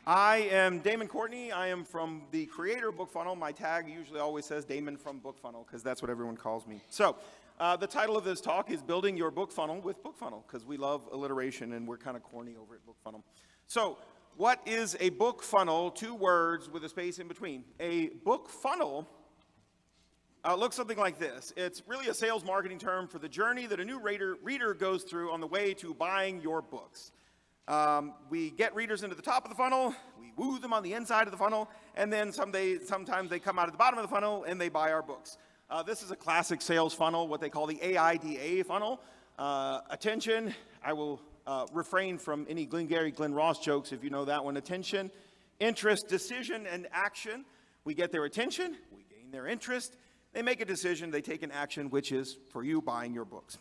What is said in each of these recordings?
I am Damon Courtney. I am from the creator of BookFunnel. My tag usually always says Damon from BookFunnel because that's what everyone calls me. So the title of this talk is Building Your Book Funnel with BookFunnel because we love alliteration and we're kind of corny over at BookFunnel. So what is a book funnel? 2 words with a space in between. A book funnel looks something like this. It's really a sales marketing term for the journey that a new reader goes through on the way to buying your books. We get readers into the top of the funnel, we woo them on the inside of the funnel, and then sometimes they come out at the bottom of the funnel and they buy our books. This is a classic sales funnel, what they call the AIDA funnel. Attention, I will refrain from any Glengarry Glen Ross jokes if you know that one. Attention, interest, decision, and action. We get their attention, we gain their interest, they make a decision, they take an action, which is for you buying your books.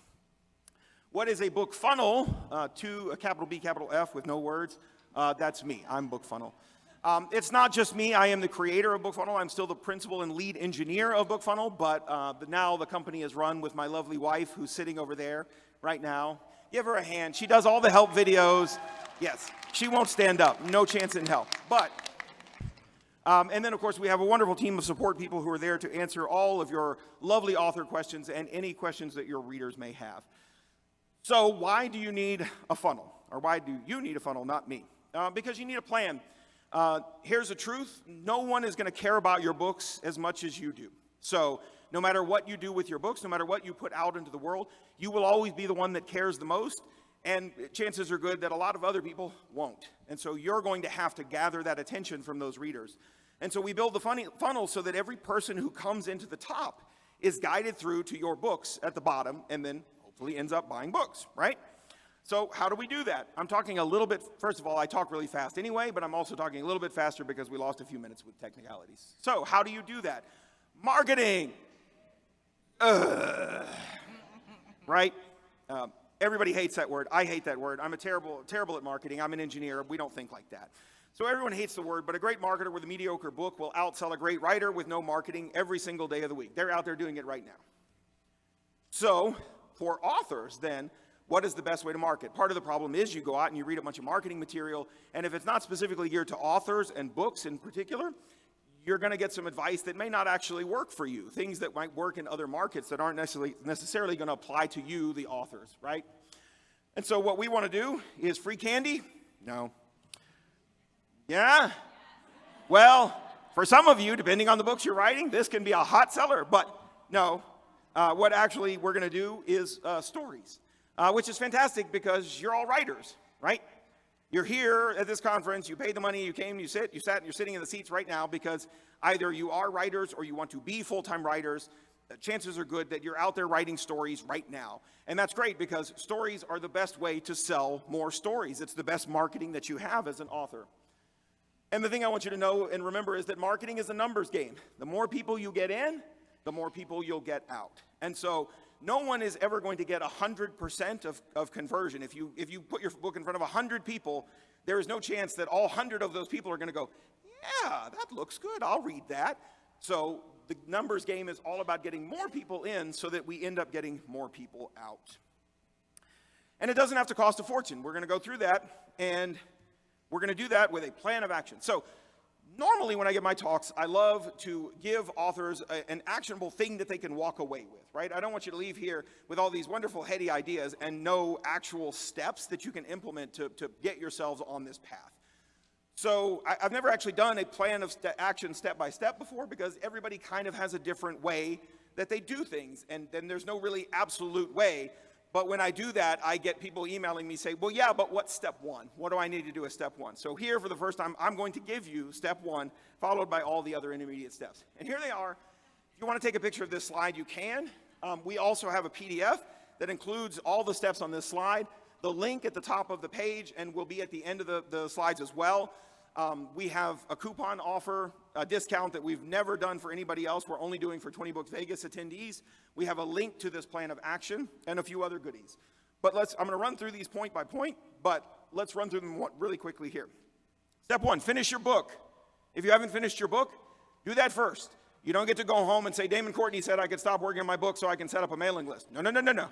What is a book funnel? To a capital B, capital F with no words. That's me. I'm BookFunnel. It's not just me. I am the creator of BookFunnel. I'm still the principal and lead engineer of BookFunnel, but now the company is run with my lovely wife who's sitting over there right now. Give her a hand. She does all the help videos. Yes, she won't stand up. No chance in hell. But, and then of course we have a wonderful team of support people who are there to answer all of your lovely author questions and any questions that your readers may have. So why do you need a funnel? Or why do you need a funnel, not me? Because you need a plan. Here's the truth. No one is going to care about your books as much as you do. So no matter what you do with your books, no matter what you put out into the world, you will always be the one that cares the most. And chances are good that a lot of other people won't. And so you're going to have to gather that attention from those readers. And so we build the funnel so that every person who comes into the top is guided through to your books at the bottom and then hopefully ends up buying books, right? So how do we do that? I'm talking a little bit, first of all, I talk really fast anyway, but I'm also talking a little bit faster because we lost a few minutes with technicalities. So how do you do that? Marketing. Right? Everybody hates that word. I hate that word. I'm terrible at marketing. I'm an engineer. We don't think like that. So everyone hates the word, but a great marketer with a mediocre book will outsell a great writer with no marketing every single day of the week. They're out there doing it right now. So for authors, then, what is the best way to market? Part of the problem is you go out and you read a bunch of marketing material, and if it's not specifically geared to authors and books in particular, you're going to get some advice that may not actually work for you, things that might work in other markets that aren't necessarily going to apply to you, the authors, right? And so what we want to do is free candy? No. Yeah? Well, for some of you, depending on the books you're writing, this can be a hot seller, but no. What actually we're going to do is stories, which is fantastic because you're all writers, right? You're here at this conference, you paid the money, you came, you sat, and you're sitting in the seats right now because either you are writers or you want to be full-time writers. Chances are good that you're out there writing stories right now. And that's great because stories are the best way to sell more stories. It's the best marketing that you have as an author. And the thing I want you to know and remember is that marketing is a numbers game. The more people you get in, the more people you'll get out. And so no one is ever going to get 100% of conversion. If you put your book in front of 100 people, there is no chance that all 100 of those people are going to go, yeah, that looks good, I'll read that. So the numbers game is all about getting more people in so that we end up getting more people out. And it doesn't have to cost a fortune. We're going to go through that, and we're going to do that with a plan of action. So normally when I give my talks, I love to give authors an actionable thing that they can walk away with, right? I don't want you to leave here with all these wonderful heady ideas and no actual steps that you can implement to get yourselves on this path. So I've never actually done a plan of action step by step before because everybody kind of has a different way that they do things, and then there's no really absolute way. But when I do that, I get people emailing me say, well, yeah, but what's step 1? What do I need to do as step 1? So here, for the first time, I'm going to give you step 1, followed by all the other intermediate steps. And here they are. If you want to take a picture of this slide, you can. We also have a PDF that includes all the steps on this slide. The link at the top of the page and will be at the end of the slides as well. We have a coupon offer, a discount that we've never done for anybody else. We're only doing for 20Books Vegas attendees. We have a link to this plan of action and a few other goodies. But I'm going to run through these point by point, but let's run through them really quickly here. Step 1, finish your book. If you haven't finished your book, do that first. You don't get to go home and say, Damon Courtney said I could stop working on my book so I can set up a mailing list. No.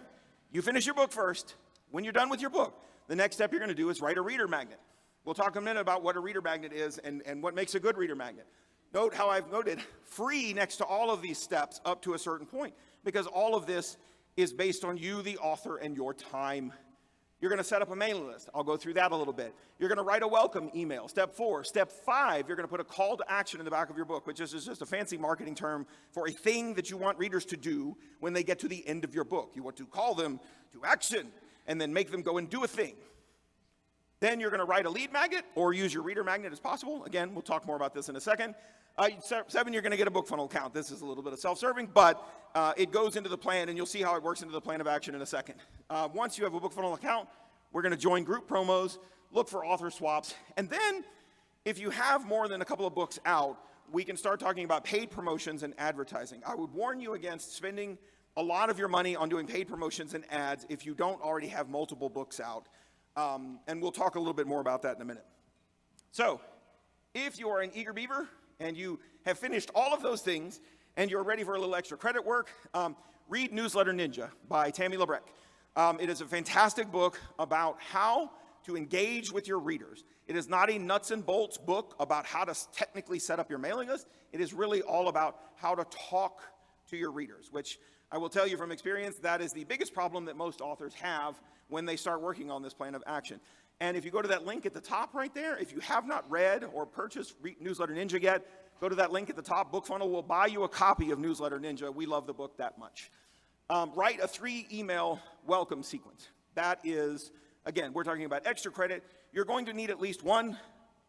You finish your book first. When you're done with your book, the next step you're going to do is write a reader magnet. We'll talk in a minute about what a reader magnet is and what makes a good reader magnet. Note how I've noted free next to all of these steps up to a certain point, because all of this is based on you, the author, and your time. You're going to set up a mailing list. I'll go through that a little bit. You're going to write a welcome email. Step 4. Step 5, you're going to put a call to action in the back of your book, which is just a fancy marketing term for a thing that you want readers to do when they get to the end of your book. You want to call them to action and then make them go and do a thing. Then you're going to write a lead magnet or use your reader magnet as possible. Again, we'll talk more about this in a second. 7, you're going to get a book funnel account. This is a little bit of self-serving, but it goes into the plan, and you'll see how it works into the plan of action in a second. Once you have a book funnel account, we're going to join group promos, look for author swaps, and then if you have more than a couple of books out, we can start talking about paid promotions and advertising. I would warn you against spending a lot of your money on doing paid promotions and ads if you don't already have multiple books out, and we'll talk a little bit more about that in a minute. So, if you are an eager beaver, and you have finished all of those things, and you're ready for a little extra credit work, read Newsletter Ninja by Tammy Labrecque. It is a fantastic book about how to engage with your readers. It is not a nuts and bolts book about how to technically set up your mailing list. It is really all about how to talk to your readers, which I will tell you from experience, that is the biggest problem that most authors have when they start working on this plan of action. And if you go to that link at the top right there, if you have not read or purchased Newsletter Ninja yet, go to that link at the top. BookFunnel will buy you a copy of Newsletter Ninja. We love the book that much. Write a 3-email welcome sequence. That is, again, we're talking about extra credit. You're going to need at least one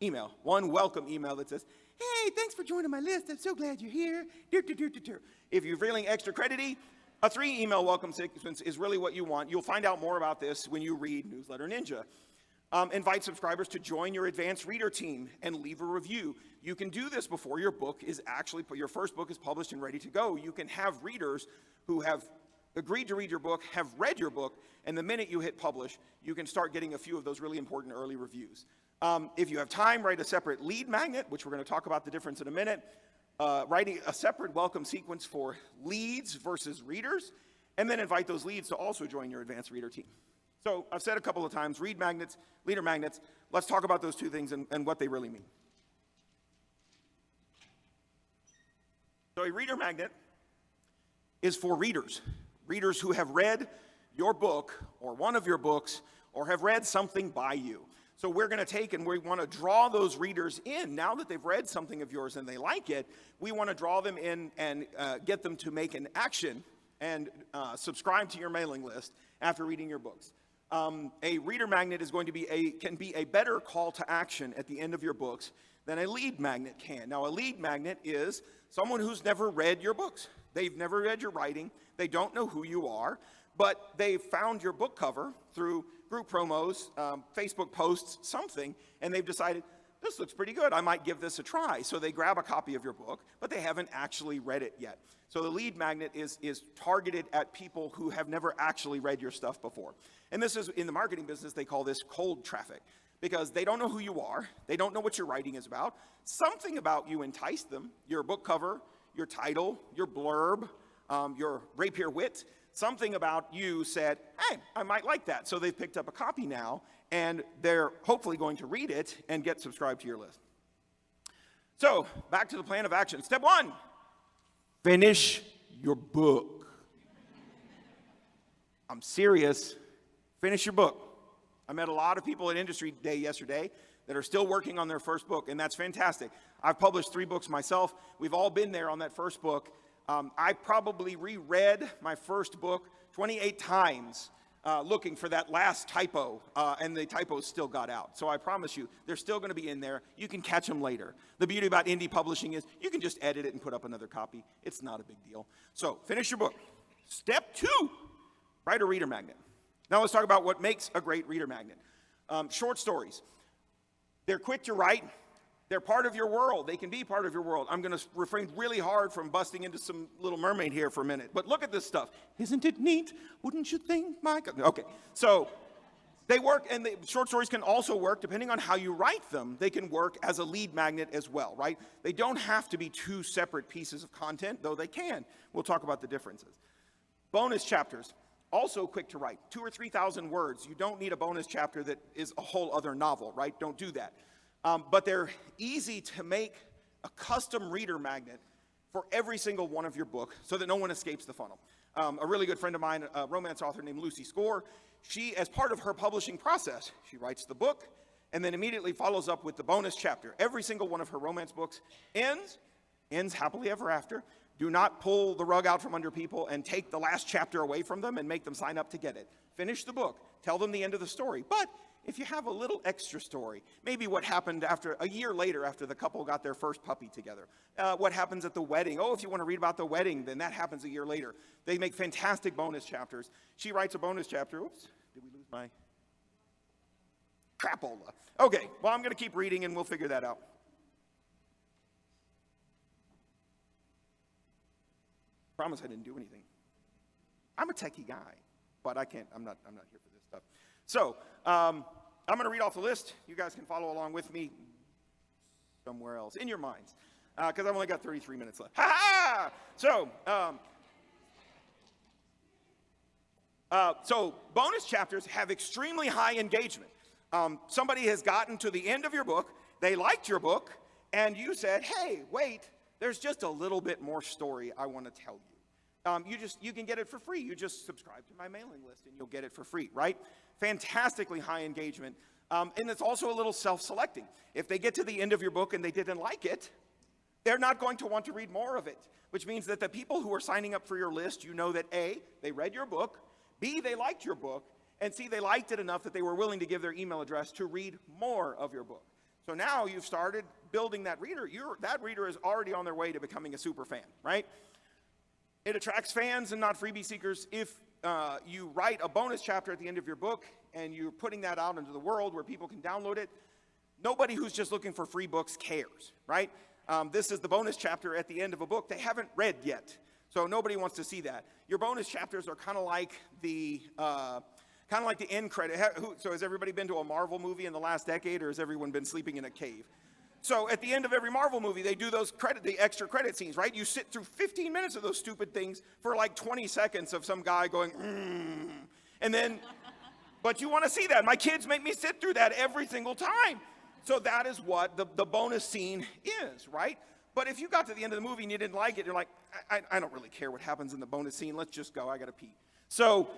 email, one welcome email that says, hey, thanks for joining my list. I'm so glad you're here. If you're feeling extra credity, a 3-email welcome sequence is really what you want. You'll find out more about this when you read Newsletter Ninja. Invite subscribers to join your advanced reader team and leave a review. You can do this before your book is actually, your first book is published and ready to go. You can have readers who have agreed to read your book, have read your book, and the minute you hit publish, you can start getting a few of those really important early reviews. If you have time, write a separate lead magnet, which we're going to talk about the difference in a minute. Writing a separate welcome sequence for leads versus readers, and then invite those leads to also join your advanced reader team. So I've said a couple of times, read magnets, leader magnets. Let's talk about those two things and what they really mean. So a reader magnet is for readers who have read your book or one of your books or have read something by you. So we're going to take and we want to draw those readers in. Now that they've read something of yours and they like it, we want to draw them in and get them to make an action and subscribe to your mailing list after reading your books. A reader magnet is going to can be a better call to action at the end of your books than a lead magnet can. Now, a lead magnet is someone who's never read your books. They've never read your writing. They don't know who you are, but they found your book cover through group promos, Facebook posts, something, and they've decided, this looks pretty good. I might give this a try. So they grab a copy of your book, but they haven't actually read it yet. So the lead magnet is targeted at people who have never actually read your stuff before. And this is, in the marketing business, they call this cold traffic, because they don't know who you are. They don't know what your writing is about. Something about you enticed them, your book cover, your title, your blurb, your rapier wit. Something about you said, hey, I might like that. So they've picked up a copy now, and they're hopefully going to read it and get subscribed to your list. So back to the plan of action. Step 1, finish your book. I'm serious. Finish your book. I met a lot of people at Industry Day yesterday that are still working on their first book, and that's fantastic. I've published 3 books myself. We've all been there on that first book. I probably reread my first book 28 times looking for that last typo, and the typos still got out. So I promise you, they're still going to be in there. You can catch them later. The beauty about indie publishing is you can just edit it and put up another copy. It's not a big deal. So finish your book. Step 2, write a reader magnet. Now let's talk about what makes a great reader magnet. Short stories. They're quick to write. They're part of your world. They can be part of your world. I'm going to refrain really hard from busting into some Little Mermaid here for a minute. But look at this stuff. Isn't it neat? Wouldn't you think, Mike? Okay. So they work, and the short stories can also work, depending on how you write them, they can work as a lead magnet as well, right? They don't have to be 2 separate pieces of content, though they can. We'll talk about the differences. Bonus chapters. also quick to write, 2,000 or 3,000 words. You don't need a bonus chapter that is a whole other novel, right? Don't do that. But they're easy to make a custom reader magnet for every single one of your book so that no one escapes the funnel. A really good friend of mine, a romance author named Lucy Score, she, as part of her publishing process, she writes the book and then immediately follows up with the bonus chapter. Every single one of her romance books ends happily ever after. Do not pull the rug out from under people and take the last chapter away from them and make them sign up to get it. Finish the book. Tell them the end of the story. But if you have a little extra story, maybe what happened a year later after the couple got their first puppy together, what happens at the wedding. Oh, if you want to read about the wedding, then that happens a year later. They make fantastic bonus chapters. She writes a bonus chapter. Oops, did we lose my crapola? Okay, well, I'm going to keep reading and we'll figure that out. Promise I didn't do anything. I'm a techie guy, but I'm not here for this stuff. So, I'm going to read off the list. You guys can follow along with me somewhere else, in your minds, because I've only got 33 minutes left. Ha-ha! So bonus chapters have extremely high engagement. Somebody has gotten to the end of your book, they liked your book, and you said, hey, wait, there's just a little bit more story I want to tell you. You can get it for free. You just subscribe to my mailing list and you'll get it for free, right? Fantastically high engagement. And it's also a little self-selecting. If they get to the end of your book and they didn't like it, they're not going to want to read more of it, which means that the people who are signing up for your list, you know that A, they read your book, B, they liked your book, and C, they liked it enough that they were willing to give their email address to read more of your book. So now you've started building that reader. That reader is already on their way to becoming a super fan, right? It attracts fans and not freebie seekers. If you write a bonus chapter at the end of your book and you're putting that out into the world where people can download it, nobody who's just looking for free books cares, right? This is the bonus chapter at the end of a book they haven't read yet. So nobody wants to see that. Your bonus chapters are kind of like the end credit. So has everybody been to a Marvel movie in the last decade, or has everyone been sleeping in a cave? So at the end of every Marvel movie, they do the extra credit scenes, right? You sit through 15 minutes of those stupid things for like 20 seconds of some guy going, and then, but you want to see that. My kids make me sit through that every single time. So that is what the bonus scene is, right? But if you got to the end of the movie and you didn't like it, you're like, I don't really care what happens in the bonus scene. Let's just go. I got to pee. So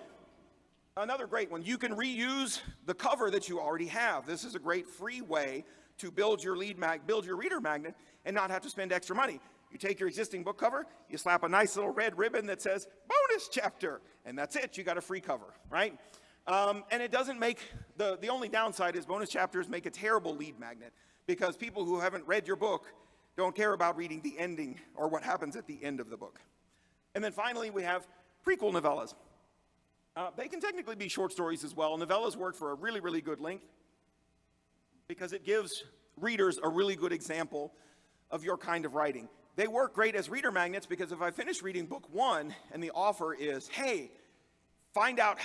another great one, you can reuse the cover that you already have. This is a great free way to build your reader magnet and not have to spend extra money. You take your existing book cover, you slap a nice little red ribbon that says bonus chapter, and that's it. You got a free cover, right? And it doesn't make, the only downside is bonus chapters make a terrible lead magnet because people who haven't read your book don't care about reading the ending or what happens at the end of the book. And then finally, we have prequel novellas. They can technically be short stories as well. Novellas work for a really, really good length because it gives readers a really good example of your kind of writing. They work great as reader magnets because if I finish reading book one and the offer is, hey, find out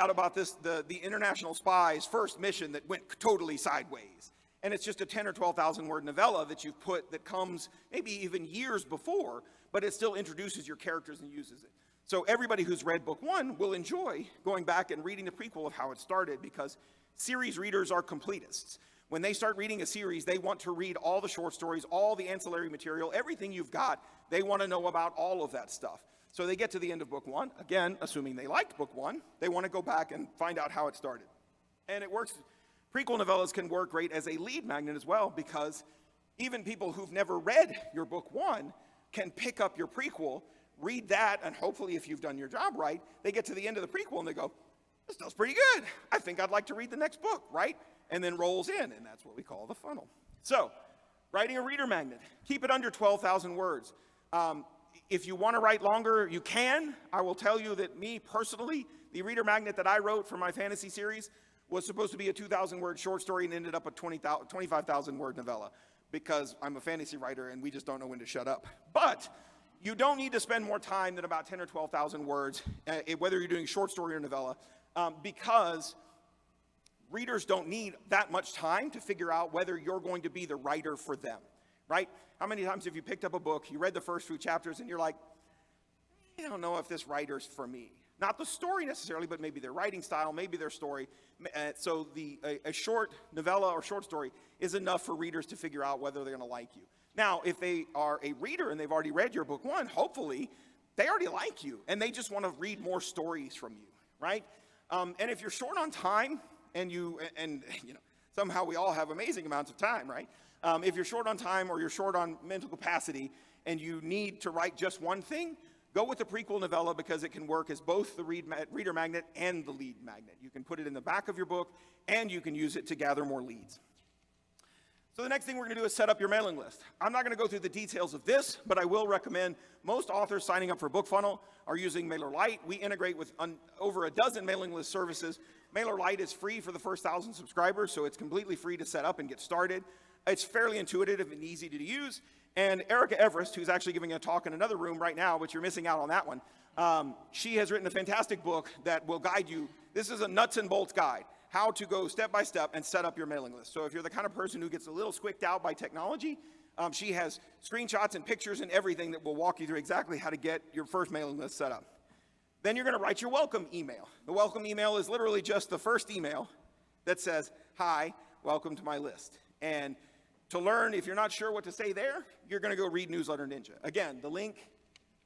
about this, the international spy's first mission that went totally sideways. And it's just a 10 or 12,000 word novella that you've put that comes maybe even years before, but it still introduces your characters and uses it. So everybody who's read book one will enjoy going back and reading the prequel of how it started because series readers are completists. When they start reading a series, they want to read all the short stories, all the ancillary material, everything you've got. They want to know about all of that stuff. So they get to the end of book one, again, assuming they liked book one, they want to go back and find out how it started. And it works. Prequel novellas can work great as a lead magnet as well because even people who've never read your book one can pick up your prequel, read that, and hopefully if you've done your job right, they get to the end of the prequel and they go, this stuff's pretty good. I think I'd like to read the next book, right? And then rolls in, and that's what we call the funnel. So, writing a reader magnet, keep it under 12,000 words. If you want to write longer, you can. I will tell you that me personally, the reader magnet that I wrote for my fantasy series was supposed to be a 2,000 word short story and ended up a 25,000 word novella because I'm a fantasy writer and we just don't know when to shut up. But you don't need to spend more time than about 10 or 12,000 words, whether you're doing short story or novella, because readers don't need that much time to figure out whether you're going to be the writer for them, right? How many times have you picked up a book, you read the first few chapters, and you're like, I don't know if this writer's for me. Not the story necessarily, but maybe their writing style, maybe their story. So a short novella or short story is enough for readers to figure out whether they're going to like you. Now, if they are a reader and they've already read your book one, hopefully they already like you and they just want to read more stories from you, right? And if you're short on time and somehow we all have amazing amounts of time, right? If you're short on time or you're short on mental capacity and you need to write just one thing, go with the prequel novella because it can work as both the reader magnet and the lead magnet. You can put it in the back of your book and you can use it to gather more leads. So the next thing we're going to do is set up your mailing list. I'm not going to go through the details of this, but I will recommend most authors signing up for BookFunnel are using MailerLite. We integrate with over a dozen mailing list services. MailerLite is free for the first 1,000 subscribers, so it's completely free to set up and get started. It's fairly intuitive and easy to use. And Erica Everest, who's actually giving a talk in another room right now, but you're missing out on that one, she has written a fantastic book that will guide you. This is a nuts and bolts guide, how to go step by step and set up your mailing list. So if you're the kind of person who gets a little squicked out by technology, she has screenshots and pictures and everything that will walk you through exactly how to get your first mailing list set up. Then you're going to write your welcome email. The welcome email is literally just the first email that says, "Hi, welcome to my list." And to learn, if you're not sure what to say there, you're going to go read Newsletter Ninja. Again, the link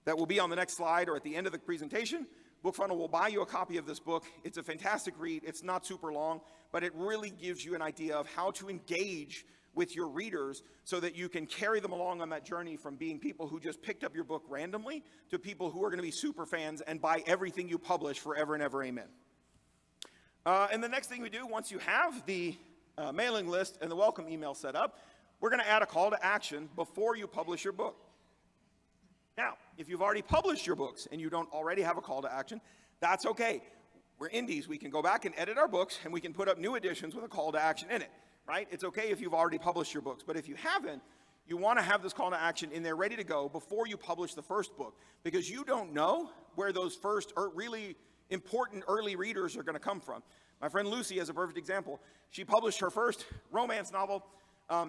that will be on the next slide or at the end of the presentation, BookFunnel will buy you a copy of this book. It's a fantastic read. It's not super long, but it really gives you an idea of how to engage with your readers so that you can carry them along on that journey from being people who just picked up your book randomly to people who are going to be super fans and buy everything you publish forever and ever, amen. And the next thing we do, once you have the mailing list and the welcome email set up, we're going to add a call to action before you publish your book. Now, if you've already published your books and you don't already have a call to action, that's okay. We're indies. We can go back and edit our books and we can put up new editions with a call to action in it, right? It's okay if you've already published your books, but if you haven't, you want to have this call to action in there ready to go before you publish the first book, because you don't know where those first or really important early readers are going to come from. My friend Lucy is a perfect example. She published her first romance novel.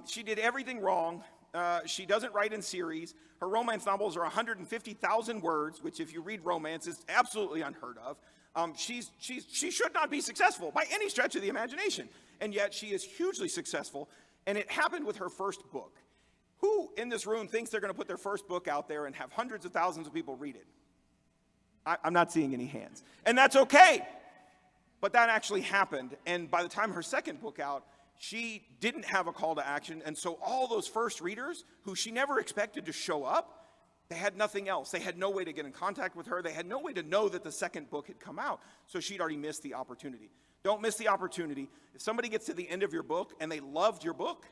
She did everything wrong. She doesn't write in series. Her romance novels are 150,000 words, which if you read romance is absolutely unheard of. She should not be successful by any stretch of the imagination, and yet she is hugely successful, and it happened with her first book. Who in this room thinks they're going to put their first book out there and have hundreds of thousands of people read it? I'm not seeing any hands, and that's okay, but that actually happened, and by the time her second book out, she didn't have a call to action, and so all those first readers who she never expected to show up, they had nothing else. They had no way to get in contact with her. They had no way to know that the second book had come out, so she'd already missed the opportunity. Don't miss the opportunity. If somebody gets to the end of your book and they loved your book,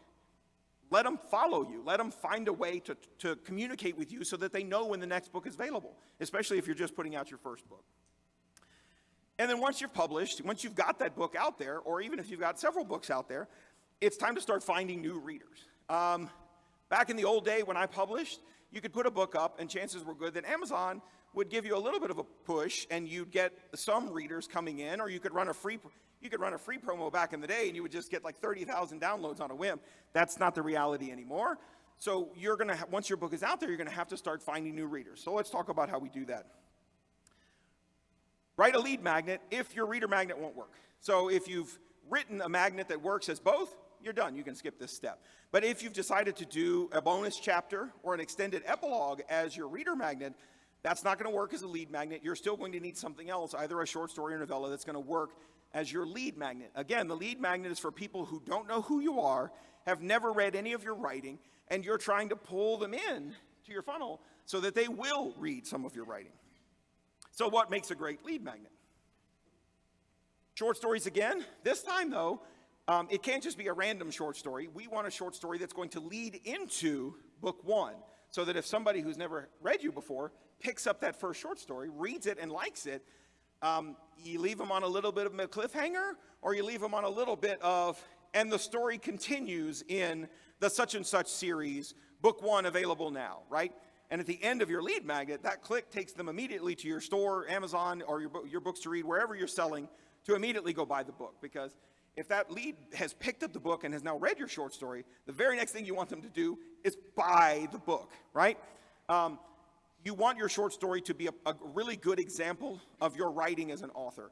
let them follow you. Let them find a way to communicate with you so that they know when the next book is available, especially if you're just putting out your first book. And then once you've published, once you've got that book out there, or even if you've got several books out there, it's time to start finding new readers. Back in the old day when I published, you could put a book up and chances were good that Amazon would give you a little bit of a push and you'd get some readers coming in, or you could run a free promo back in the day and you would just get like 30,000 downloads on a whim. That's not the reality anymore. So you're going to, once your book is out there, you're going to have to start finding new readers. So let's talk about how we do that. Write a lead magnet if your reader magnet won't work. So if you've written a magnet that works as both, you're done. You can skip this step. But if you've decided to do a bonus chapter or an extended epilogue as your reader magnet, that's not going to work as a lead magnet. You're still going to need something else, either a short story or novella that's going to work as your lead magnet. Again, the lead magnet is for people who don't know who you are, have never read any of your writing, and you're trying to pull them in to your funnel so that they will read some of your writing. So what makes a great lead magnet? Short stories again. This time, though, it can't just be a random short story. We want a short story that's going to lead into book one, so that if somebody who's never read you before picks up that first short story, reads it, and likes it, you leave them on a little bit of a cliffhanger, or you leave them on a little bit of, and the story continues in the such and such series, book one available now, right? And at the end of your lead magnet, that click takes them immediately to your store, Amazon, or your books to read, wherever you're selling, to immediately go buy the book. Because if that lead has picked up the book and has now read your short story, the very next thing you want them to do is buy the book, right? you want your short story to be a really good example of your writing as an author.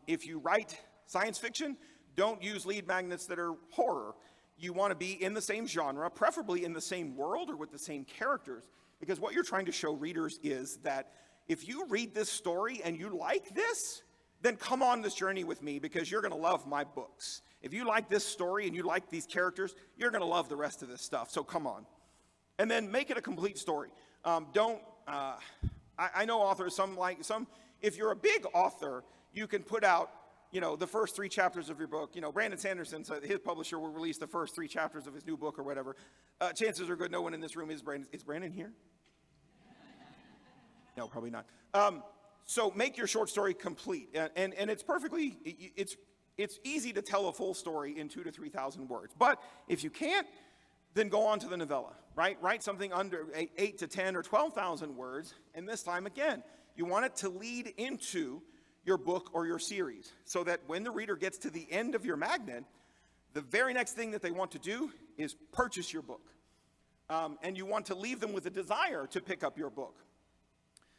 If you write science fiction, don't use lead magnets that are horror. You want to be in the same genre, preferably in the same world or with the same characters, because what you're trying to show readers is that if you read this story and you like this, then come on this journey with me because you're going to love my books. If you like this story and you like these characters, you're going to love the rest of this stuff, so come on. And then make it a complete story. I know authors, if you're a big author, you can put out, the first 3 chapters of your book. Brandon Sanderson, his publisher, will release the first 3 chapters of his new book or whatever. Chances are good no one in this room is Brandon. Is Brandon here? No, probably not. So make your short story complete. And it's perfectly, it's easy to tell a full story in 2,000 to 3,000 words. But if you can't, then go on to the novella, right? Write something under 8 to 10 or 12,000 words. And this time, again, you want it to lead into your book or your series so that when the reader gets to the end of your magnet, the very next thing that they want to do is purchase your book. And you want to leave them with a desire to pick up your book.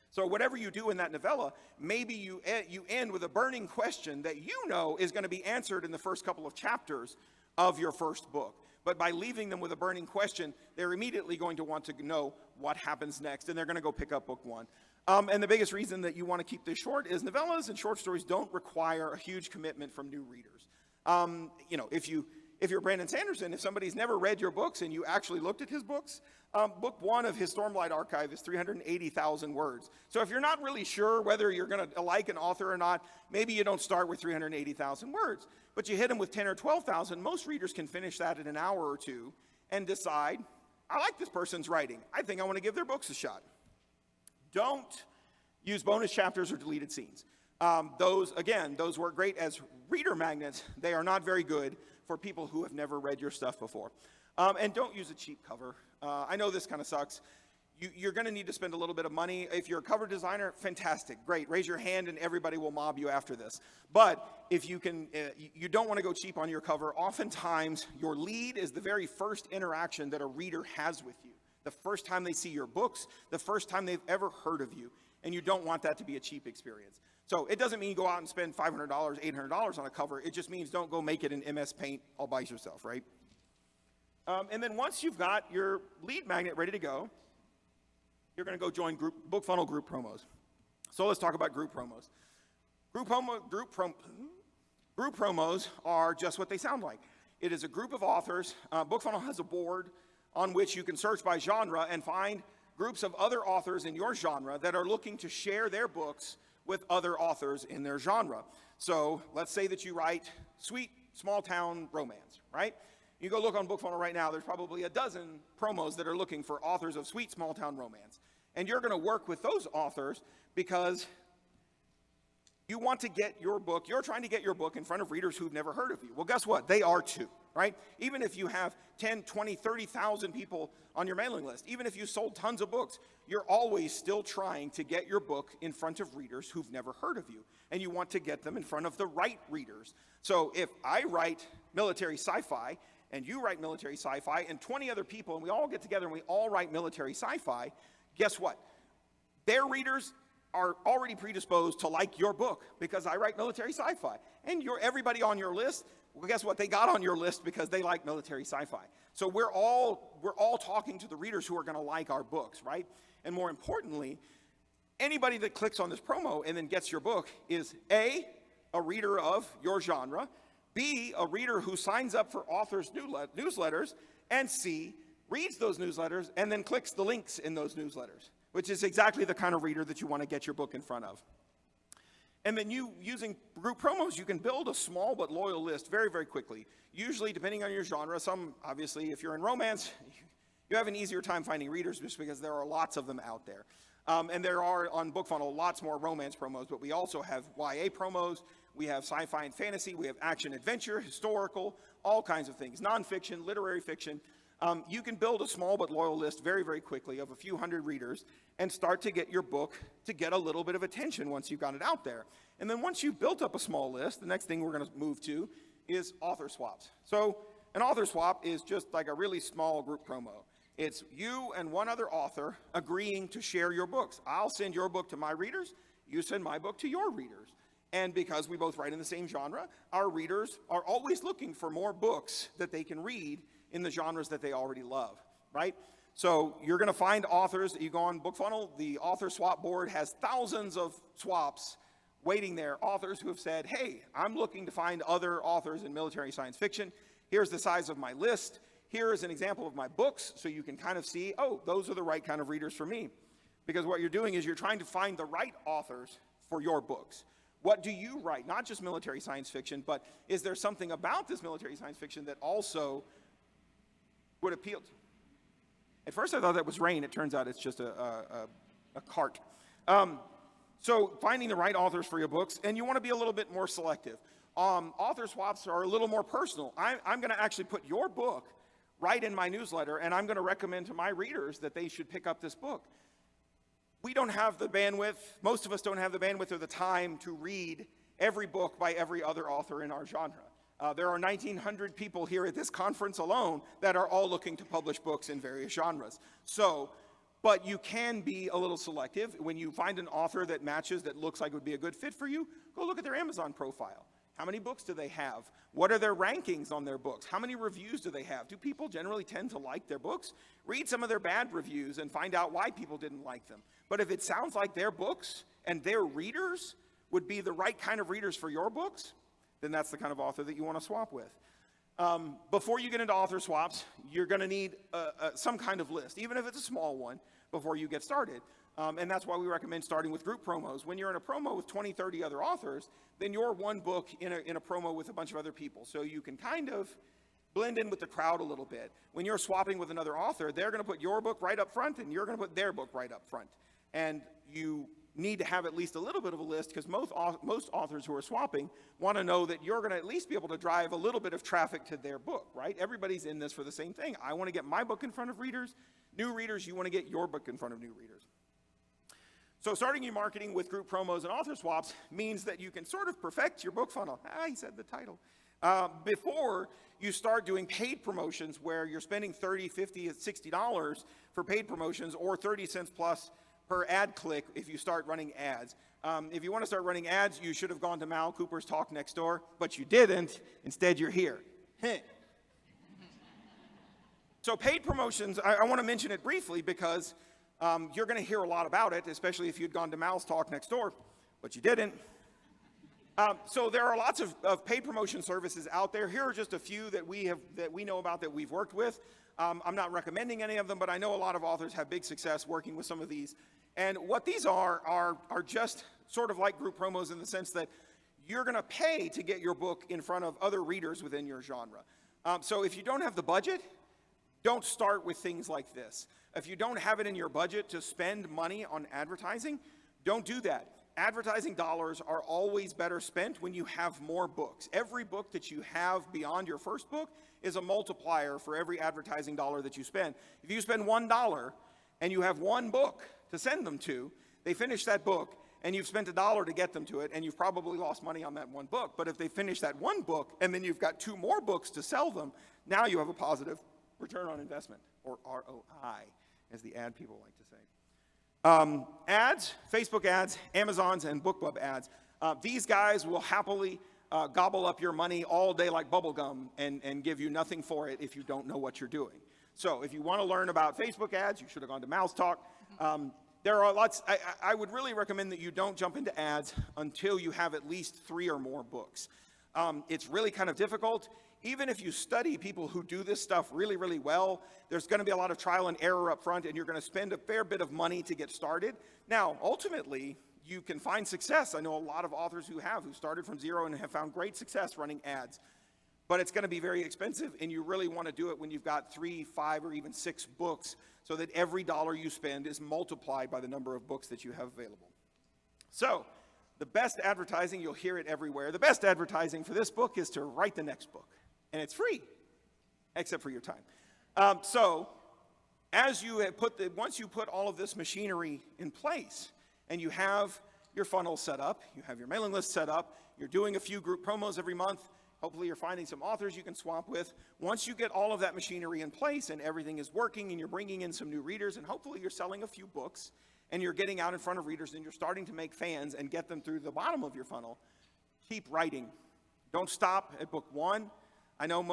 So whatever you do in that novella, maybe you end with a burning question that is going to be answered in the first couple of chapters of your first book. But by leaving them with a burning question, they're immediately going to want to know what happens next, and they're going to go pick up book 1. And the biggest reason that you want to keep this short is novellas and short stories don't require a huge commitment from new readers. If you're Brandon Sanderson, if somebody's never read your books and you actually looked at his books, book 1 of his Stormlight Archive is 380,000 words. So if you're not really sure whether you're going to like an author or not, maybe you don't start with 380,000 words, but you hit them with 10 or 12,000. Most readers can finish that in an hour or 2 and decide, I like this person's writing. I think I want to give their books a shot. Don't use bonus chapters or deleted scenes. Those work great as reader magnets. They are not very good for people who have never read your stuff before. And don't use a cheap cover. I know this kind of sucks. You're going to need to spend a little bit of money. If you're a cover designer, fantastic, great. Raise your hand and everybody will mob you after this. But if you can, you don't want to go cheap on your cover. Oftentimes, your lead is the very first interaction that a reader has with you. The first time they see your books, the first time they've ever heard of you. And you don't want that to be a cheap experience. So it doesn't mean you go out and spend $500, $800 on a cover. It just means don't go make it in MS Paint all by yourself, right? And then once you've got your lead magnet ready to go, you're going to go join BookFunnel group promos. So let's talk about group promos. Group promos are just what they sound like. It is a group of authors. BookFunnel has a board on which you can search by genre and find groups of other authors in your genre that are looking to share their books with other authors in their genre. So let's say that you write sweet small town romance, right? You go look on BookFunnel right now, there's probably a dozen promos that are looking for authors of sweet small town romance. And you're going to work with those authors because you want to get your book, you're trying to get your book in front of readers who've never heard of you. Well, guess what? They are too, right? Even if you have 10, 20, 30,000 people on your mailing list, even if you sold tons of books, you're always still trying to get your book in front of readers who've never heard of you. And you want to get them in front of the right readers. So if I write military sci-fi, and you write military sci-fi, and 20 other people, and we all get together and we all write military sci-fi, guess what? Their readers are already predisposed to like your book because I write military sci-fi. And everybody on your list, well, guess what? They got on your list because they like military sci-fi. So we're all talking to the readers who are going to like our books, right? And more importantly, anybody that clicks on this promo and then gets your book is A, a reader of your genre, B, a reader who signs up for authors' newsletters, and C, reads those newsletters and then clicks the links in those newsletters, which is exactly the kind of reader that you want to get your book in front of. And then using group promos, you can build a small but loyal list very, very quickly. Usually, depending on your genre, obviously, if you're in romance, you have an easier time finding readers just because there are lots of them out there. And there are, on BookFunnel, lots more romance promos, but we also have YA promos, we have sci-fi and fantasy, we have action-adventure, historical, all kinds of things, nonfiction, literary fiction. You can build a small but loyal list very, very quickly of a few hundred readers and start to get your book to get a little bit of attention once you've got it out there. And then once you've built up a small list, the next thing we're going to move to is author swaps. So an author swap is just like a really small group promo. It's you and one other author agreeing to share your books. I'll send your book to my readers, you send my book to your readers. And because we both write in the same genre, our readers are always looking for more books that they can read in the genres that they already love, right? So you're going to find authors. You go on BookFunnel, the author swap board has thousands of swaps waiting there. Authors who have said, hey, I'm looking to find other authors in military science fiction. Here's the size of my list. Here is an example of my books, so you can kind of see, oh, those are the right kind of readers for me. Because what you're doing is you're trying to find the right authors for your books. What do you write? Not just military science fiction, but is there something about this military science fiction that also would appeal to you? At first I thought that was rain. It turns out it's just a cart. So finding the right authors for your books, and you want to be a little bit more selective. Author swaps are a little more personal. I'm going to actually put your book right in my newsletter, and I'm going to recommend to my readers that they should pick up this book. We don't have the bandwidth, most of us don't have the bandwidth or the time to read every book by every other author in our genre. There are 1,900 people here at this conference alone that are all looking to publish books in various genres. But you can be a little selective. When you find an author that matches, that looks like it would be a good fit for you, go look at their Amazon profile. How many books do they have? What are their rankings on their books? How many reviews do they have? Do people generally tend to like their books? Read some of their bad reviews and find out why people didn't like them. But if it sounds like their books and their readers would be the right kind of readers for your books, then that's the kind of author that you want to swap with. Before you get into author swaps, you're going to need some kind of list, even if it's a small one, before you get started. And that's why we recommend starting with group promos. When you're in a promo with 20, 30 other authors, then you're one book in a promo with a bunch of other people. So you can kind of blend in with the crowd a little bit. When you're swapping with another author, they're going to put your book right up front, and you're going to put their book right up front. And you need to have at least a little bit of a list, because most authors who are swapping want to know that you're going to at least be able to drive a little bit of traffic to their book, right? Everybody's in this for the same thing. I want to get my book in front of readers. New readers, you want to get your book in front of new readers. So starting your marketing with group promos and author swaps means that you can sort of perfect your book funnel. He said the title. Before you start doing paid promotions where you're spending $30, $50, $60 for paid promotions, or 30 cents plus per ad click if you start running ads. If you want to start running ads, you should have gone to Mal Cooper's talk next door, but you didn't. Instead, you're here. So paid promotions, I want to mention it briefly because you're going to hear a lot about it, especially if you'd gone to Mal's talk next door, but you didn't. So there are lots of paid promotion services out there. Here are just a few that we know about that we've worked with. I'm not recommending any of them, but I know a lot of authors have big success working with some of these. And what these are just sort of like group promos in the sense that you're going to pay to get your book in front of other readers within your genre. So if you don't have the budget, don't start with things like this. If you don't have it in your budget to spend money on advertising, don't do that. Advertising dollars are always better spent when you have more books. Every book that you have beyond your first book is a multiplier for every advertising dollar that you spend. If you spend $1 and you have one book to send them to, they finish that book and you've spent $1 to get them to it, and you've probably lost money on that one book. But if they finish that one book and then you've got 2 more books to sell them, now you have a positive return on investment, or ROI, as the ad people like to say. Ads, Facebook ads, Amazon's, and BookBub ads. These guys will happily gobble up your money all day like bubble gum and give you nothing for it if you don't know what you're doing. So if you want to learn about Facebook ads, you should have gone to Mal's talk. There are lots. I would really recommend that you don't jump into ads until you have at least 3 or more books. It's really kind of difficult. Even if you study people who do this stuff really, really well, there's going to be a lot of trial and error up front, and you're going to spend a fair bit of money to get started. Now, ultimately, you can find success. I know a lot of authors who started from zero and have found great success running ads. But it's going to be very expensive, and you really want to do it when you've got 3, 5, or even 6 books, so that every dollar you spend is multiplied by the number of books that you have available. So, the best advertising, you'll hear it everywhere. The best advertising for this book is to write the next book. And it's free, except for your time. So, once you put all of this machinery in place, and you have your funnel set up, you have your mailing list set up, you're doing a few group promos every month, Hopefully you're finding some authors you can swap with. Once you get all of that machinery in place and everything is working and you're bringing in some new readers and hopefully you're selling a few books and you're getting out in front of readers and you're starting to make fans and get them through the bottom of your funnel, keep writing. Don't stop at book 1. I know,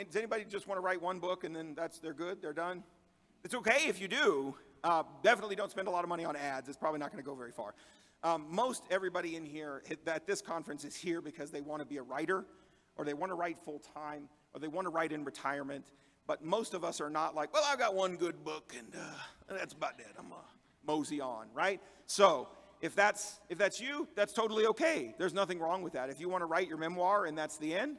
does anybody just want to write one book and then they're good, they're done? It's okay if you do. Definitely don't spend a lot of money on ads. It's probably not going to go very far. Most everybody in here at this conference is here because they want to be a writer, or they want to write full time, or they want to write in retirement. But most of us are not like, well, I've got one good book and that's about it. I'm mosey on, right? So if that's you, that's totally okay. There's nothing wrong with that. If you want to write your memoir and that's the end,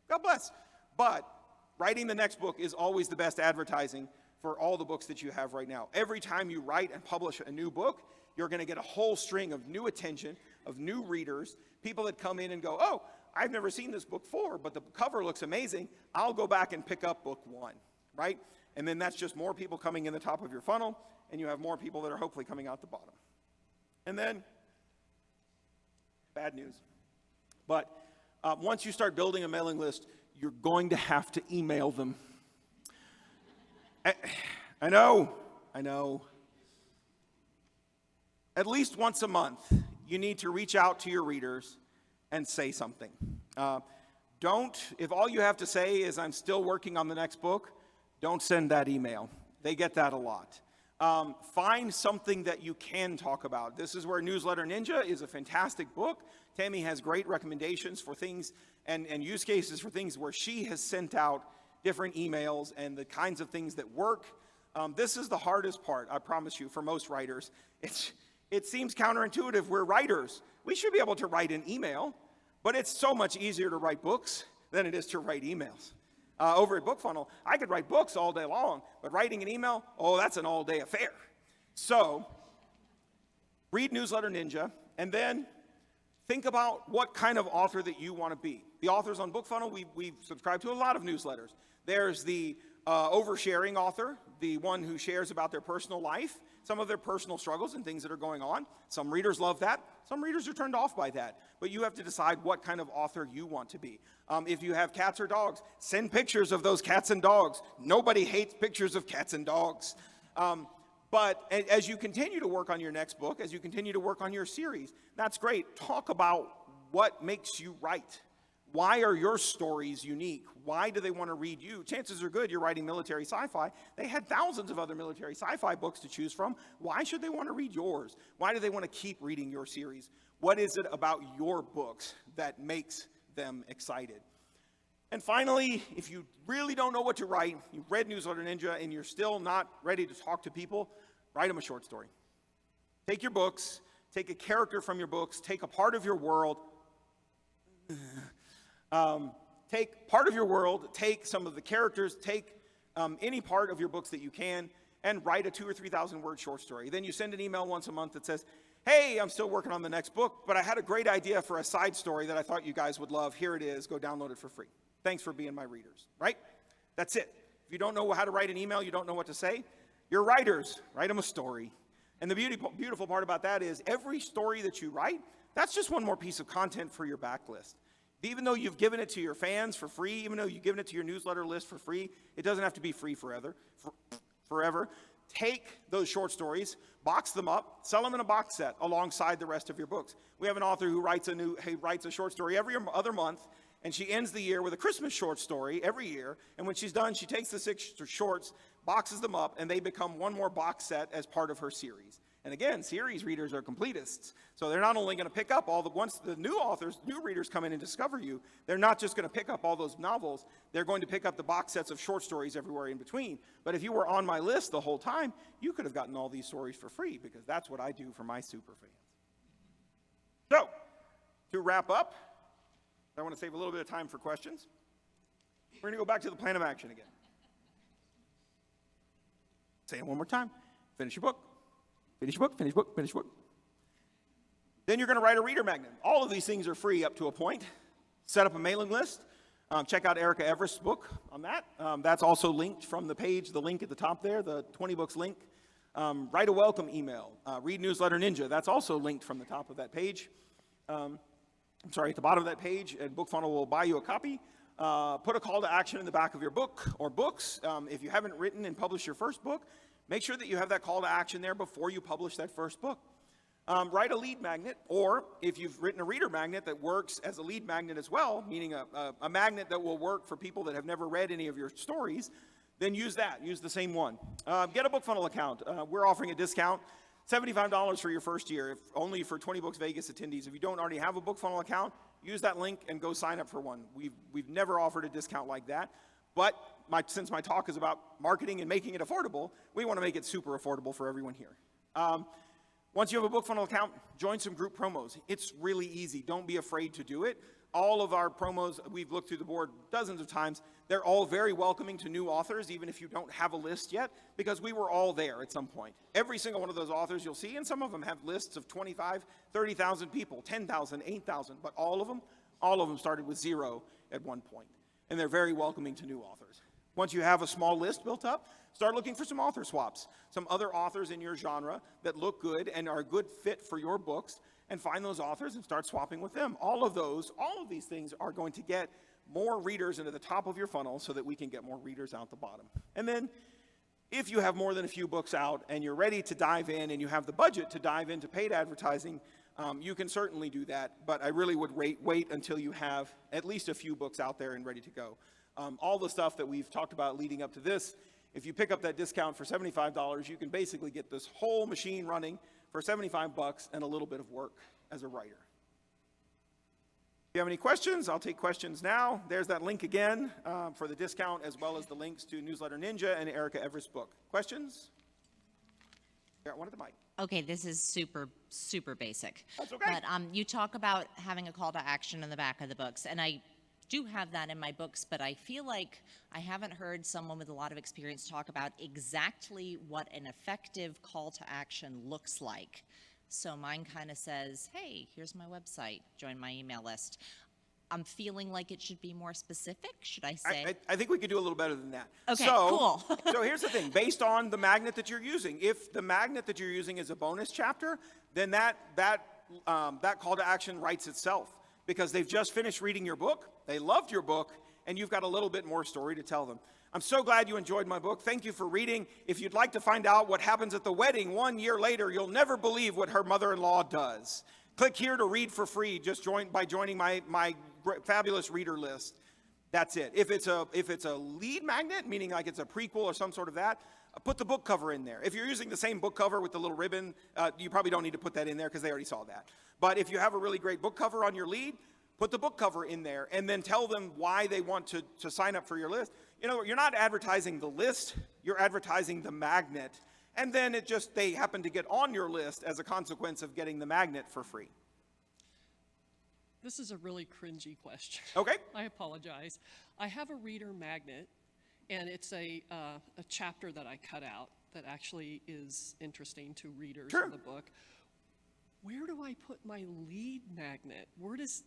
God bless. But writing the next book is always the best advertising for all the books that you have right now. Every time you write and publish a new book, you're going to get a whole string of new attention, of new readers, people that come in and go, oh, I've never seen this book before, but the cover looks amazing. I'll go back and pick up book 1, right? And then that's just more people coming in the top of your funnel, and you have more people that are hopefully coming out the bottom. And then, bad news. But once you start building a mailing list, you're going to have to email them. I know. At least once a month, you need to reach out to your readers and say something. If all you have to say is, I'm still working on the next book, don't send that email. They get that a lot. Find something that you can talk about. This is where Newsletter Ninja is a fantastic book. Tammy has great recommendations for things and use cases for things where she has sent out different emails and the kinds of things that work. This is the hardest part, I promise you, for most writers. It seems counterintuitive. We're writers. We should be able to write an email, but it's so much easier to write books than it is to write emails. Over at BookFunnel, I could write books all day long, but writing an email, that's an all-day affair. So, read Newsletter Ninja, and then think about what kind of author that you want to be. The authors on BookFunnel, we subscribe to a lot of newsletters. There's the oversharing author, the one who shares about their personal life, some of their personal struggles and things that are going on. Some readers love that. Some readers are turned off by that. But you have to decide what kind of author you want to be. If you have cats or dogs, send pictures of those cats and dogs. Nobody hates pictures of cats and dogs. But as you continue to work on your next book, as you continue to work on your series, that's great. Talk about what makes you write. Why are your stories unique? Why do they want to read you? Chances are good you're writing military sci-fi. They had thousands of other military sci-fi books to choose from. Why should they want to read yours? Why do they want to keep reading your series? What is it about your books that makes them excited? And finally, if you really don't know what to write, you've read Newsletter Ninja and you're still not ready to talk to people, write them a short story. Take your books, take a character from your books, take a part of your world, take part of your world, take some of the characters, take any part of your books that you can, and write a 2,000 or 3,000 word short story. Then you send an email once a month that says, hey, I'm still working on the next book, but I had a great idea for a side story that I thought you guys would love. Here it is. Go download it for free. Thanks for being my readers, right? That's it. If you don't know how to write an email, you don't know what to say, you're writers. Write them a story. And the beautiful part about that is every story that you write, that's just one more piece of content for your backlist. Even though you've given it to your fans for free, even though you've given it to your newsletter list for free, it doesn't have to be free forever. Take those short stories, box them up, sell them in a box set alongside the rest of your books. We have an author who writes a short story every other month, and she ends the year with a Christmas short story every year. And when she's done, she takes the 6 shorts, boxes them up, and they become one more box set as part of her series. And again, series readers are completists. So they're not only going to pick up once the new readers come in and discover you, they're not just going to pick up all those novels, they're going to pick up the box sets of short stories everywhere in between. But if you were on my list the whole time, you could have gotten all these stories for free, because that's what I do for my super fans. So, to wrap up, I want to save a little bit of time for questions. We're going to go back to the plan of action again. Say it one more time. Finish your book. Finish your book, finish your book, finish your book. Then you're going to write a reader magnet. All of these things are free up to a point. Set up a mailing list. Check out Erica Everest's book on that. That's also linked from the page, the link at the top there, the 20Books link. Write a welcome email. Read Newsletter Ninja. That's also linked from the top of that page. at the bottom of that page, and BookFunnel will buy you a copy. Put a call to action in the back of your book or books. If you haven't written and published your first book, make sure that you have that call to action there before you publish that first book. Write a lead magnet, or if you've written a reader magnet that works as a lead magnet as well, meaning a magnet that will work for people that have never read any of your stories, then use that. Use the same one. Get a BookFunnel account. We're offering a discount. $75 for your first year, only for 20Books Vegas attendees. If you don't already have a BookFunnel account, use that link and go sign up for one. We've never offered a discount like that, but since my talk is about marketing and making it affordable, we want to make it super affordable for everyone here. Once you have a BookFunnel account, join some group promos. It's really easy. Don't be afraid to do it. All of our promos, we've looked through the board dozens of times. They're all very welcoming to new authors, even if you don't have a list yet, because we were all there at some point. Every single one of those authors you'll see, and some of them have lists of 25, 30,000 people, 10,000, 8,000, but all of them started with 0 at one point. And they're very welcoming to new authors. Once you have a small list built up, start looking for some author swaps, some other authors in your genre that look good and are a good fit for your books, and find those authors and start swapping with them. All of these things are going to get more readers into the top of your funnel so that we can get more readers out the bottom. And then if you have more than a few books out and you're ready to dive in and you have the budget to dive into paid advertising, you can certainly do that, but I really would wait until you have at least a few books out there and ready to go. All the stuff that we've talked about leading up to this, if you pick up that discount for $75, you can basically get this whole machine running for $75 and a little bit of work as a writer. If you have any questions, I'll take questions now. There's that link again for the discount, as well as the links to Newsletter Ninja and Erica Everett's book. Questions? Yeah, one at the mic. Okay, this is super basic. That's okay. But you talk about having a call to action in the back of the books, and I do have that in my books, but I feel like I haven't heard someone with a lot of experience talk about exactly what an effective call to action looks like. So mine kind of says, hey, here's my website, join my email list. I'm feeling like it should be more specific, should I say? I think we could do a little better than that. Okay, cool. So here's the thing. Based on the magnet that you're using, if the magnet that you're using is a bonus chapter, then that call to action writes itself, because they've just finished reading your book, they loved your book, and you've got a little bit more story to tell them. I'm so glad you enjoyed my book. Thank you for reading. If you'd like to find out what happens at the wedding 1 year later, you'll never believe what her mother-in-law does. Click here to read for free, just by joining my fabulous reader list. That's it. If it's a lead magnet, meaning like it's a prequel or some sort of that, put the book cover in there. If you're using the same book cover with the little ribbon, you probably don't need to put that in there because they already saw that. But if you have a really great book cover on your lead, put the book cover in there and then tell them why they want to sign up for your list. You know, you're not advertising the list, you're advertising the magnet. And then they happen to get on your list as a consequence of getting the magnet for free. This is a really cringy question. Okay. I apologize. I have a reader magnet, and it's a chapter that I cut out that actually is interesting to readers of the book. Where do I put my lead magnet? Where does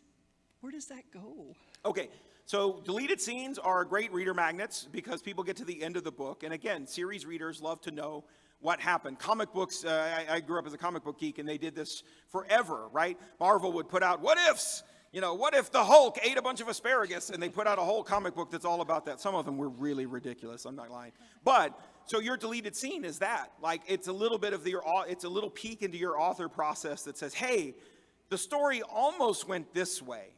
that go? Okay. So deleted scenes are great reader magnets because people get to the end of the book. And again, series readers love to know what happened. Comic books, I grew up as a comic book geek, and they did this forever, right? Marvel would put out what ifs. You know, what if the Hulk ate a bunch of asparagus? And they put out a whole comic book that's all about that. Some of them were really ridiculous, I'm not lying. But, so your deleted scene is that. Like, it's a little bit of it's a little peek into your author process that says, hey, the story almost went this way,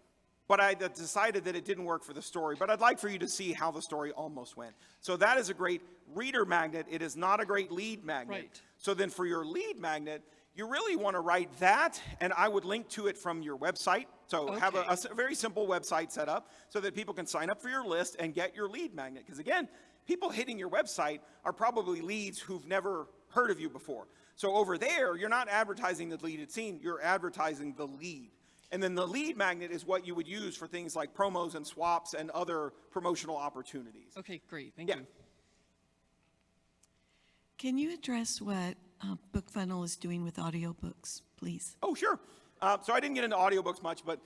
but I decided that it didn't work for the story. But I'd like for you to see how the story almost went. So that is a great reader magnet. It is not a great lead magnet. Right. So then for your lead magnet, you really want to write that, and I would link to it from your website. So have a very simple website set up so that people can sign up for your list and get your lead magnet. Because again, people hitting your website are probably leads who've never heard of you before. So over there, you're not advertising the deleted scene, you're advertising the lead. And then the lead magnet is what you would use for things like promos and swaps and other promotional opportunities. Okay, great. Thank you. Can you address what BookFunnel is doing with audiobooks, please? Oh, sure. So I didn't get into audiobooks much, but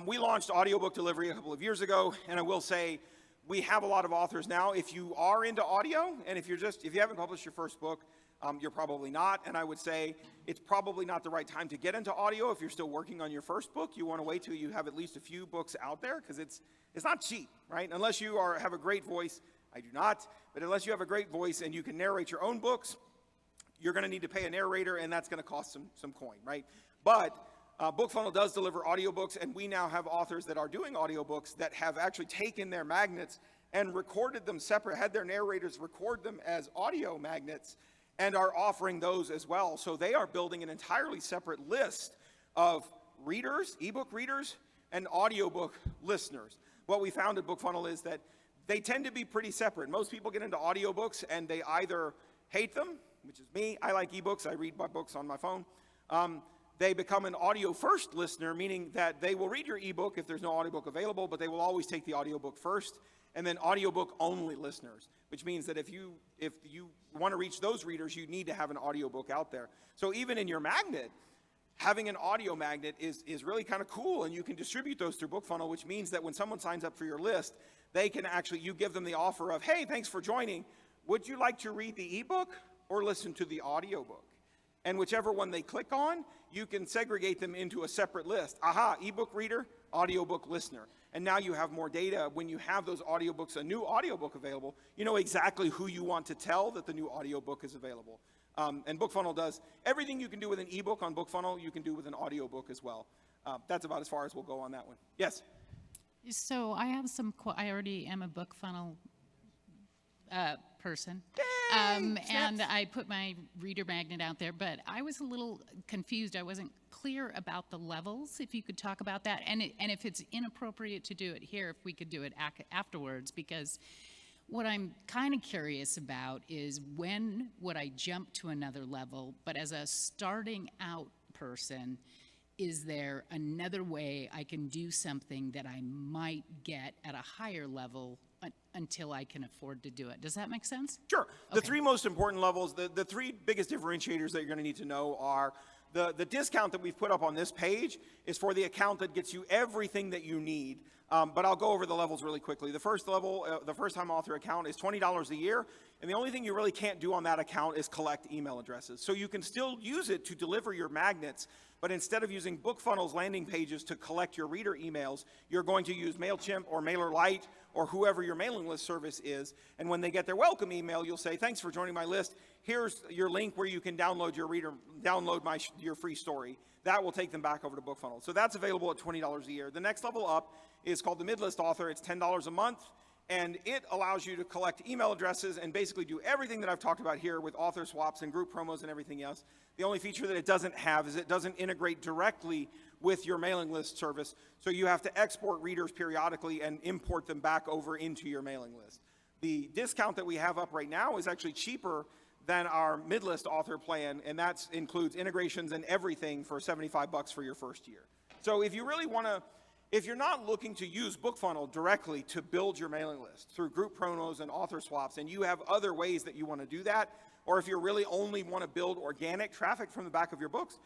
we launched audiobook delivery a couple of years ago, and I will say we have a lot of authors now. If you are into audio, and if you haven't published your first book, You're probably not, and I would say it's probably not the right time to get into audio if you're still working on your first book. You want to wait till you have at least a few books out there, because it's not cheap, right? Unless you have a great voice. I do not, but unless you have a great voice and you can narrate your own books, you're going to need to pay a narrator, and that's going to cost some coin, right? But BookFunnel does deliver audiobooks, and we now have authors that are doing audiobooks that have actually taken their magnets and recorded them separate, had their narrators record them as audio magnets, and are offering those as well. So they are building an entirely separate list of readers, ebook readers, and audiobook listeners. What we found at BookFunnel is that they tend to be pretty separate. Most people get into audiobooks and they either hate them, which is me. I like ebooks. I read my books on my phone. They become an audio-first listener, meaning that they will read your ebook if there's no audiobook available, but they will always take the audiobook first. And then audiobook-only listeners, which means that if you want to reach those readers, you need to have an audiobook out there. So even in your magnet, having an audio magnet is really kind of cool, and you can distribute those through BookFunnel, which means that when someone signs up for your list, they can actually, you give them the offer of, hey, thanks for joining. Would you like to read the ebook or listen to the audiobook? And whichever one they click on, you can segregate them into a separate list. Aha, ebook reader, audiobook listener. And now you have more data. When you have those audiobooks, a new audiobook available, you know exactly who you want to tell that the new audiobook is available. And BookFunnel does everything you can do with an ebook on BookFunnel, you can do with an audiobook as well. That's about as far as we'll go on that one. Yes? So I have I already am a BookFunnel person. And I put my reader magnet out there, but I was a little confused. I wasn't clear about the levels, if you could talk about that. And if it's inappropriate to do it here, if we could do it afterwards, because what I'm kind of curious about is when would I jump to another level, but as a starting out person, is there another way I can do something that I might get at a higher level until I can afford to do it? Does that make sense? Sure. The Okay. three most important levels, the three biggest differentiators that you're going to need to know are the discount that we've put up on this page is for the account that gets you everything that you need. But I'll go over the levels really quickly. The first level, the first-time author account, is $20 a year, and the only thing you really can't do on that account is collect email addresses. So you can still use it to deliver your magnets, but instead of using BookFunnel's landing pages to collect your reader emails, you're going to use MailChimp or MailerLite or whoever your mailing list service is, and when they get their welcome email, you'll say, thanks for joining my list. Here's your link where you can download your free story. That will take them back over to BookFunnel. So that's available at $20 a year. The next level up is called the mid-list author. It's $10 a month, and it allows you to collect email addresses and basically do everything that I've talked about here with author swaps and group promos and everything else. The only feature that it doesn't have is it doesn't integrate directly with your mailing list service, so you have to export readers periodically and import them back over into your mailing list. The discount that we have up right now is actually cheaper than our mid-list author plan, and that includes integrations and everything for $75 for your first year. So if you really want to, if you're not looking to use BookFunnel directly to build your mailing list through group promos and author swaps, and you have other ways that you want to do that, or if you really only want to build organic traffic from the back of your books,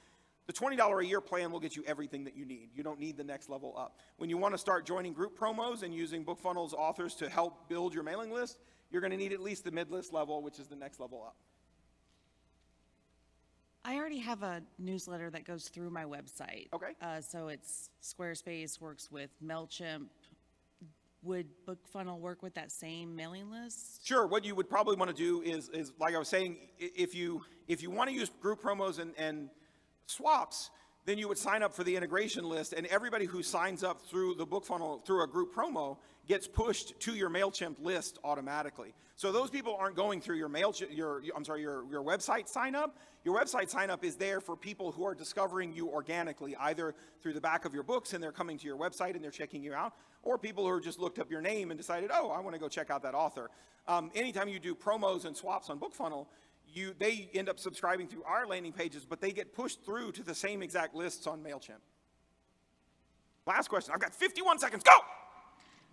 the $20 a year plan will get you everything that you need. You don't need the next level up. When you want to start joining group promos and using BookFunnel's authors to help build your mailing list, you're going to need at least the mid-list level, which is the next level up. I already have a newsletter that goes through my website. Okay. So it's Squarespace, works with MailChimp. Would BookFunnel work with that same mailing list? Sure. What you would probably want to do is like I was saying, if you want to use group promos and swaps, then you would sign up for the integration list, and everybody who signs up through the BookFunnel through a group promo gets pushed to your MailChimp list automatically. So those people aren't going through your your website sign up. Your website sign up is there for people who are discovering you organically, either through the back of your books and they're coming to your website and they're checking you out, or people who just looked up your name and decided, oh, I want to go check out that author. Anytime you do promos and swaps on BookFunnel, they end up subscribing through our landing pages, but they get pushed through to the same exact lists on MailChimp. Last question. I've got 51 seconds. Go!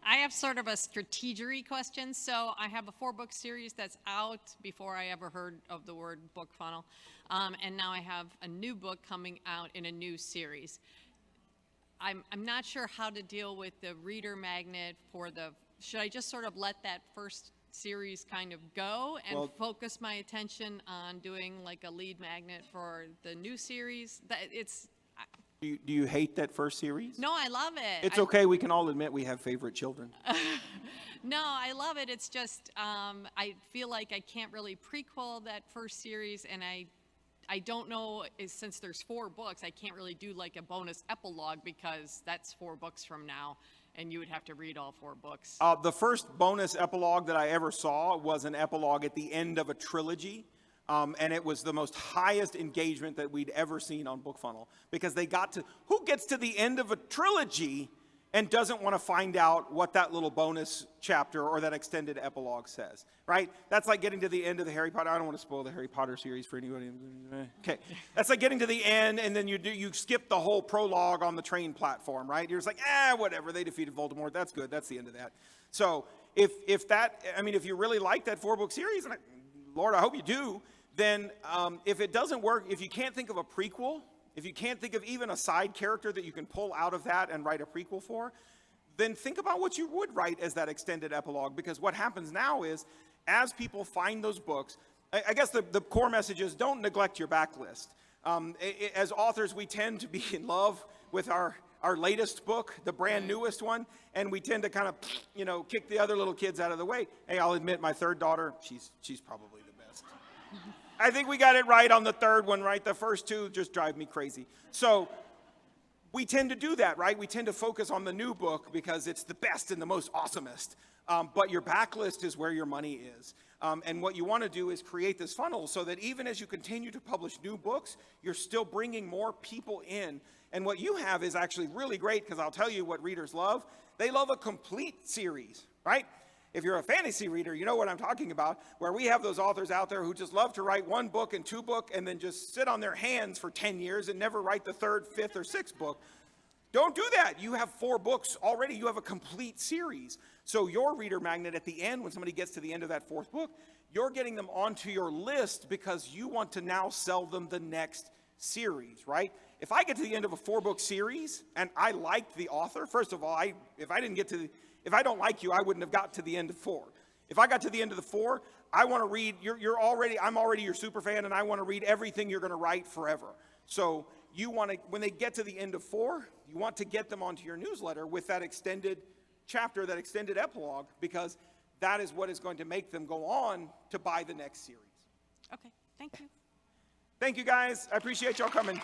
I have sort of a strategery question. So I have a 4-book series that's out before I ever heard of the word BookFunnel. And now I have a new book coming out in a new series. I'm not sure how to deal with the reader magnet should I just sort of let that first series kind of go and Well- focus my attention on doing like a lead magnet for the new series. Do you hate that first series? No, I love it. It's okay. We can all admit we have favorite children. No, I love it. It's just I feel like I can't really prequel that first series, and I don't know, since there's 4 books, I can't really do like a bonus epilogue because that's 4 books from now, and you would have to read all 4 books. The first bonus epilogue that I ever saw was an epilogue at the end of a trilogy. And it was the most highest engagement that we'd ever seen on BookFunnel, because they got to, who gets to the end of a trilogy and doesn't want to find out what that little bonus chapter or that extended epilogue says, right? That's like getting to the end of the Harry Potter. I don't want to spoil the Harry Potter series for anybody. Okay, that's like getting to the end and then you skip the whole prologue on the train platform, right? You're just like, whatever, they defeated Voldemort. That's good. That's the end of that. So if you really like that 4-book series, and Lord, I hope you do, then if it doesn't work, if you can't think of a prequel, if you can't think of even a side character that you can pull out of that and write a prequel for, then think about what you would write as that extended epilogue. Because what happens now is, as people find those books, I guess the core message is don't neglect your backlist. As authors, we tend to be in love with our latest book, the brand newest one, and we tend to kind of, kick the other little kids out of the way. Hey, I'll admit, my third daughter, she's probably the best. I think we got it right on the third one, right? The first 2 just drive me crazy. So we tend to do that, right? We tend to focus on the new book because it's the best and the most awesomest. But your backlist is where your money is. And what you want to do is create this funnel so that even as you continue to publish new books, you're still bringing more people in. And what you have is actually really great, because I'll tell you what readers love. They love a complete series, right? If you're a fantasy reader, you know what I'm talking about, where we have those authors out there who just love to write 1 book and 2 book and then just sit on their hands for 10 years and never write the 3rd, 5th, or 6th book. Don't do that. You have 4 books already. You have a complete series. So your reader magnet at the end, when somebody gets to the end of that 4th book, you're getting them onto your list because you want to now sell them the next series, right? If I get to the end of a 4-book series and I liked the author, first of all, if I don't like you, I wouldn't have got to the end of 4. If I got to the end of the 4, I want to read, I'm already your super fan, and I want to read everything you're going to write forever. So you want to, when they get to the end of 4, you want to get them onto your newsletter with that extended chapter, that extended epilogue, because that is what is going to make them go on to buy the next series. Okay, thank you. Thank you, guys. I appreciate y'all coming.